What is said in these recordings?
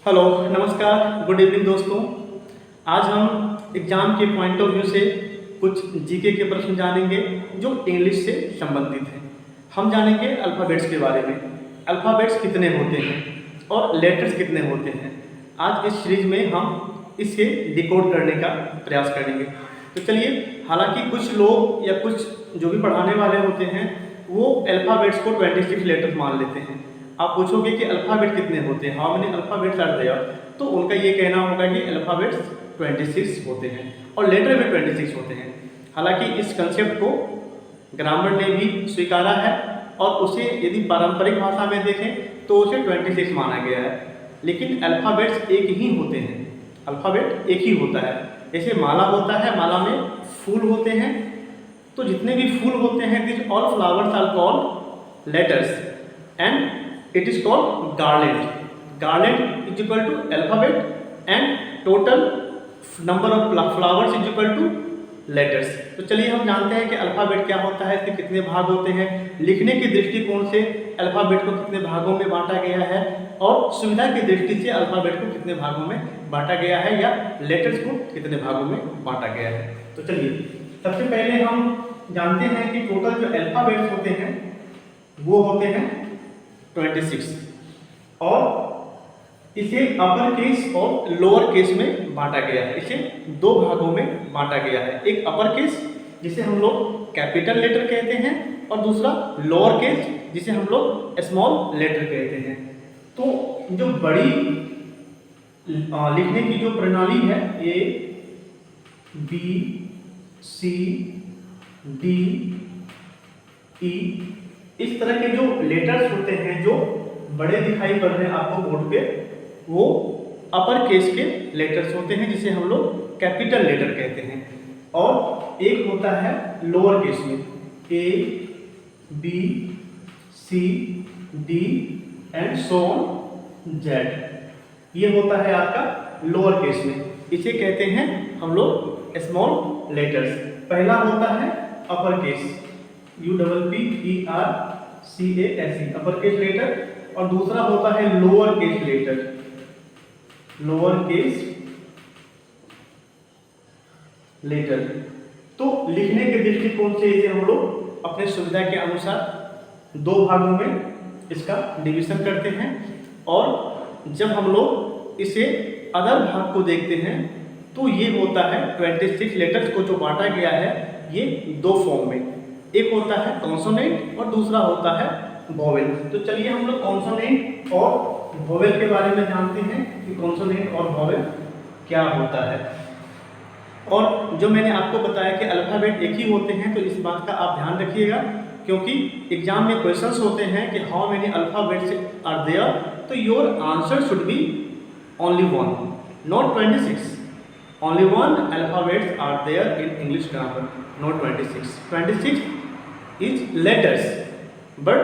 Hello, नमस्कार, good evening दोस्तों। आज हम एग्जाम के पॉइंट ऑफ व्यू से कुछ जीके के प्रश्न जानेंगे जो इंग्लिश से संबंधित हैं। हम जानेंगे अल्फ़ाबेट्स के बारे में। अल्फ़ाबेट्स कितने होते हैं और लेटर्स कितने होते हैं। आज इस सीरीज में हम इसे डिकोड करने का प्रयास करेंगे। तो चलिए, हालांकि कुछ लोग या कुछ जो भी पढ़ाने वाले होते हैं वो अल्फ़ाबेट्स को 26 लेटर्स मान लेते हैं। आप पूछोगे कि अल्फ़ाबेट कितने होते हैं, how many alphabets are there, तो उनका ये कहना होगा कि अल्फ़ाबेट्स 26 होते हैं और लेटर भी 26 होते हैं। हालांकि इस कंसेप्ट को ग्रामर ने भी स्वीकारा है और उसे यदि पारंपरिक भाषा में देखें तो उसे 26 माना गया है। लेकिन अल्फ़ाबेट्स एक ही होते हैं, अल्फ़ाबेट एक ही होता है। जैसे माला होता है, माला में फूल होते हैं, तो जितने भी फूल होते हैं this all flowers are called letters and it is called garland. Garland is equal to alphabet and total number of flowers is equal to letters. तो चलिए हम जानते हैं कि अल्फ़ाबेट क्या होता है, इसके कितने भाग होते हैं, लिखने के दृष्टिकोण से अल्फ़ाबेट को कितने भागों में बांटा गया है और सुविधा की दृष्टि से अल्फ़ाबेट को कितने भागों में बांटा गया है या लेटर्स को कितने भागों में बांटा गया है। तो चलिए, सबसे पहले हम जानते हैं कि टोटल जो अल्फ़ाबेट्स होते हैं वो होते हैं 26 और इसे अपर केस और लोअर केस में बांटा गया है। इसे दो भागों में बांटा गया है, एक अपर केस जिसे हम लोग कैपिटल लेटर कहते हैं और दूसरा लोअर केस जिसे हम लोग स्मॉल लेटर कहते हैं। तो जो बड़ी लिखने की जो प्रणाली है ए बी सी डी ई, इस तरह के जो लेटर्स होते हैं जो बड़े दिखाई पड़ रहे हैं आपको बोर्ड पे, वो अपर केस के लेटर्स होते हैं जिसे हम लोग कैपिटल लेटर कहते हैं। और एक होता है लोअर केस में A B C D and so on Z, ये होता है आपका लोअर केस में। इसे कहते हैं हम लोग स्मॉल लेटर्स। पहला होता है upper case UPPERCASE upper case letter और दूसरा होता है lower case letter, lower case letter. तो लिखने के दृष्टिकोण से इसे हम लोग अपने सुविधा के अनुसार दो भागों में इसका डिवीजन करते हैं और जब हम लोग इसे अदर भाग को देखते हैं तो ये होता है 26 लेटर्स को जो बांटा गया है ये दो फॉर्म में, एक होता है कॉन्सोनेंट और दूसरा होता है वोवेल। तो चलिए हम लोग कॉन्सोनेंट और वोवेल के बारे में जानते हैं कि कॉन्सोनेंट और वोवेल क्या होता है। और जो मैंने आपको बताया कि अल्फ़ाबेट एक ही होते हैं, तो इस बात का आप ध्यान रखिएगा क्योंकि एग्जाम में क्वेश्चंस होते हैं कि how many alphabets are there, तो your answer should be only one, not 26। Only one alphabets are there in English grammar, not 26. 26 is letters, but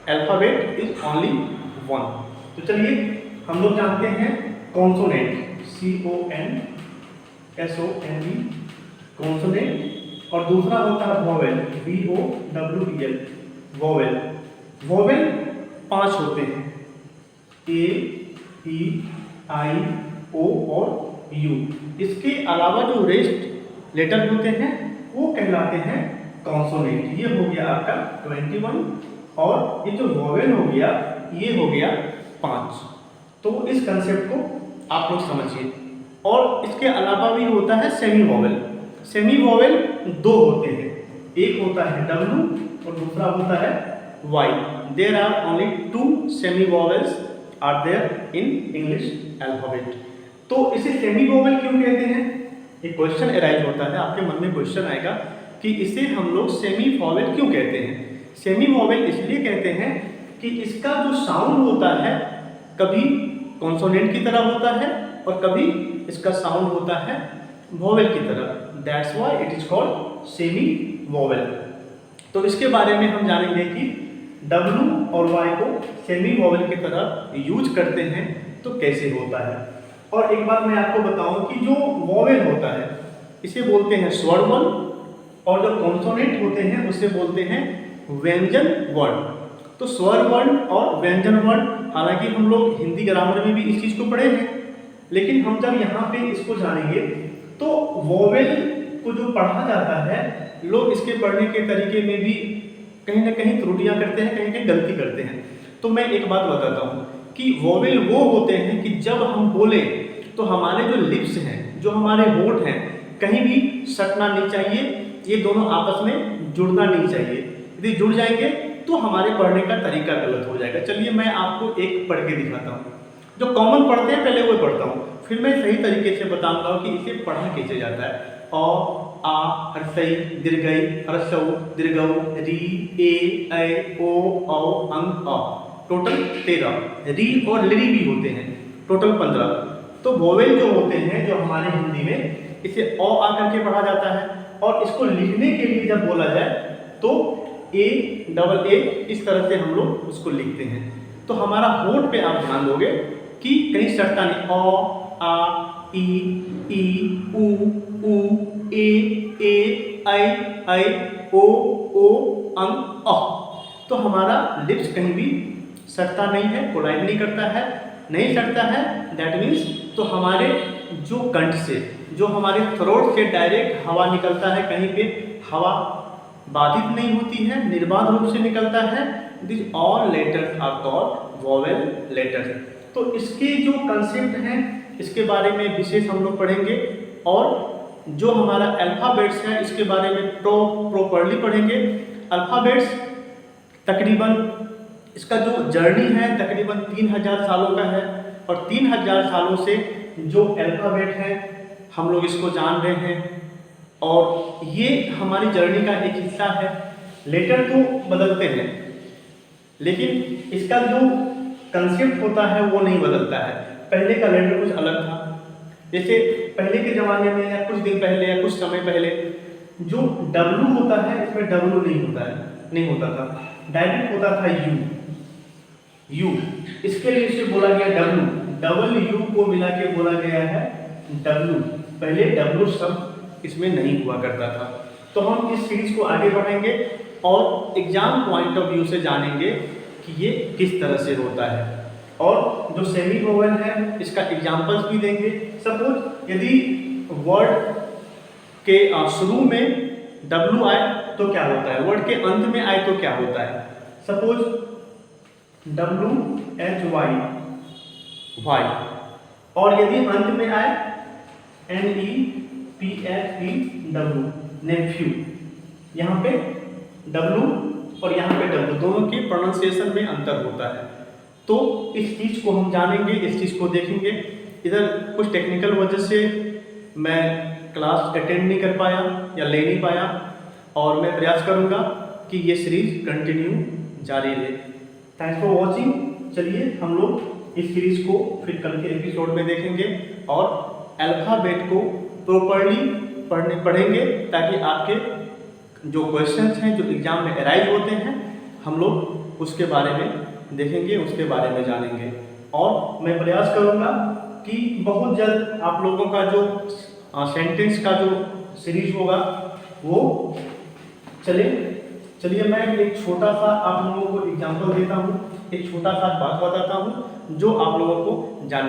alphabet is only one. तो चलिए हम लोग जानते हैं कॉन्सोनेंट CONSONE कॉन्सोनेंट और दूसरा होता है वोवेल VOWEL वोवेल। वोवेल 5 होते हैं A E I O और U। इसके अलावा जो रेस्ट लेटर होते हैं वो कहलाते हैं कॉन्सोनेंट। ये हो गया आपका 21 और ये जो वोवेल हो गया ये हो गया 5। तो इस कंसेप्ट को आप लोग समझिए। और इसके अलावा भी होता है सेमी वोवेल। सेमी वोवेल दो होते हैं, एक होता है W और दूसरा होता है Y। There are only 2 semi vowels are there in English alphabet. तो इसे सेमी वोवेल क्यों कहते हैं, एक क्वेश्चन अराइज होता है, आपके मन में क्वेश्चन आएगा कि इसे हम लोग सेमी वोवेल क्यों कहते हैं। सेमी वोवेल इसलिए कहते हैं कि इसका जो साउंड होता है कभी कॉन्सोनेंट की तरह होता है और कभी इसका साउंड होता है वोवेल की तरह, that's why it is called semi vowel. तो इसके बारे में हम जानेंगे कि W और Y को सेमी वोवेल की तरह यूज करते हैं तो कैसे होता है। और एक बात मैं आपको बताऊं कि जो वोवेल होता है इसे बोलते हैं स्वर वर्ण और जो कॉन्सोनेंट होते हैं उसे बोलते हैं व्यंजन वर्ण। तो स्वर वर्ण और व्यंजन वर्ण, हालांकि हम लोग हिंदी ग्रामर में भी इस चीज़ को पढ़े हैं, लेकिन हम जब यहाँ पे इसको जानेंगे तो वोवेल को जो पढ़ा जाता है, लोग इसके पढ़ने के तरीके में भी कहीं ना कहीं त्रुटियां करते हैं, कहीं कहीं गलती करते हैं। तो मैं एक बात बताता हूँ कि वोवेल वो होते हैं कि जब हम बोले तो हमारे जो लिप्स हैं, जो हमारे होंठ हैं, कहीं भी सटना नहीं चाहिए, ये दोनों आपस में जुड़ना नहीं चाहिए। यदि जुड़ जाएंगे तो हमारे पढ़ने का तरीका गलत हो जाएगा। चलिए मैं आपको एक पढ़ के दिखाता हूँ, जो कॉमन पढ़ते हैं पहले वो पढ़ता हूँ, फिर मैं सही तरीके से बताऊंगा कि इसे पढ़ा कैसे जाता है। अ आ हर्षई दीर्घई हर्षौ दीर्घौ री ए ऐ ओ औ अंग अ, टोटल 13। री और लिरी भी होते हैं, टोटल 15। तो वोवेल जो होते हैं, जो हमारे हिंदी में इसे अ आ करके पढ़ा जाता है, और इसको लिखने के लिए जब बोला जाए तो ए डबल ए इस तरह से हम लोग उसको लिखते हैं। तो हमारा होंठ पे आप ध्यान दोगे कि कहीं सटता नहीं, अ आ ई ऊ ए ऐ ओ अंग अ। तो हमारा लिप्स कहीं भी सटता नहीं है, कोलाइड नहीं करता है, नहीं सटता है। दैट मीन्स तो हमारे जो कंठ से, जो हमारे थ्रोट से डायरेक्ट हवा निकलता है, कहीं पे हवा बाधित नहीं होती है, निर्बाध रूप से निकलता है। This all letters are called vowel letters. तो इसके जो कंसेप्ट हैं, इसके बारे में विशेष हम लोग पढ़ेंगे, और जो हमारा अल्फ़ाबेट्स है इसके बारे में प्रॉपर्ली पढ़ेंगे। अल्फ़ाबेट्स तकरीबन इसका जो जर्नी है तकरीबन 3000 सालों का है, और 3000 सालों से जो अल्फ़ाबेट है हम लोग इसको जान रहे हैं, और ये हमारी जर्नी का एक हिस्सा है। लेटर तो बदलते हैं, लेकिन इसका जो कंसेप्ट होता है वो नहीं बदलता है। पहले का लेटर कुछ अलग था, जैसे पहले के ज़माने में या कुछ दिन पहले या कुछ समय पहले जो W होता है, इसमें W नहीं होता था, डायरेक्ट होता था यू। इसके लिए इसे बोला गया W, डबल यू को मिला के बोला गया है W। पहले W शब्द इसमें नहीं हुआ करता था। तो हम इस सीरीज को आगे बढ़ाएंगे और एग्जाम पॉइंट ऑफ व्यू से जानेंगे कि ये किस तरह से होता है, और जो सेमी वोवेल है इसका एग्जाम्पल्स भी देंगे। सपोज यदि वर्ड के शुरू में W आए तो क्या होता है, वर्ड के अंत में आए तो क्या होता है। सपोज WHY वाई, और यदि अंत में आए NEPHEW नेफ्यू, यहाँ पे W और यहाँ पे W दोनों के प्रोनाउंसिएशन में अंतर होता है। तो इस चीज़ को हम जानेंगे, इस चीज़ को देखेंगे। इधर कुछ टेक्निकल वजह से मैं क्लास अटेंड नहीं कर पाया या ले नहीं पाया, और मैं प्रयास करूँगा कि ये सीरीज कंटिन्यू जारी रहे। Thanks for watching. चलिए हम लोग इस सीरीज को फिर कल के एपिसोड में देखेंगे और अल्फ़ाबेट को प्रॉपर्ली पढ़ेंगे, ताकि आपके जो क्वेश्चंस हैं जो एग्जाम में अराइज होते हैं हम लोग उसके बारे में देखेंगे, उसके बारे में जानेंगे। और मैं प्रयास करूंगा कि बहुत जल्द आप लोगों का जो सेंटेंस का जो सीरीज होगा वो चलिए मैं एक छोटा सा आप लोगों को एग्जांपल देता हूँ, एक छोटा सा बात बताता हूँ जो आप लोगों को जानना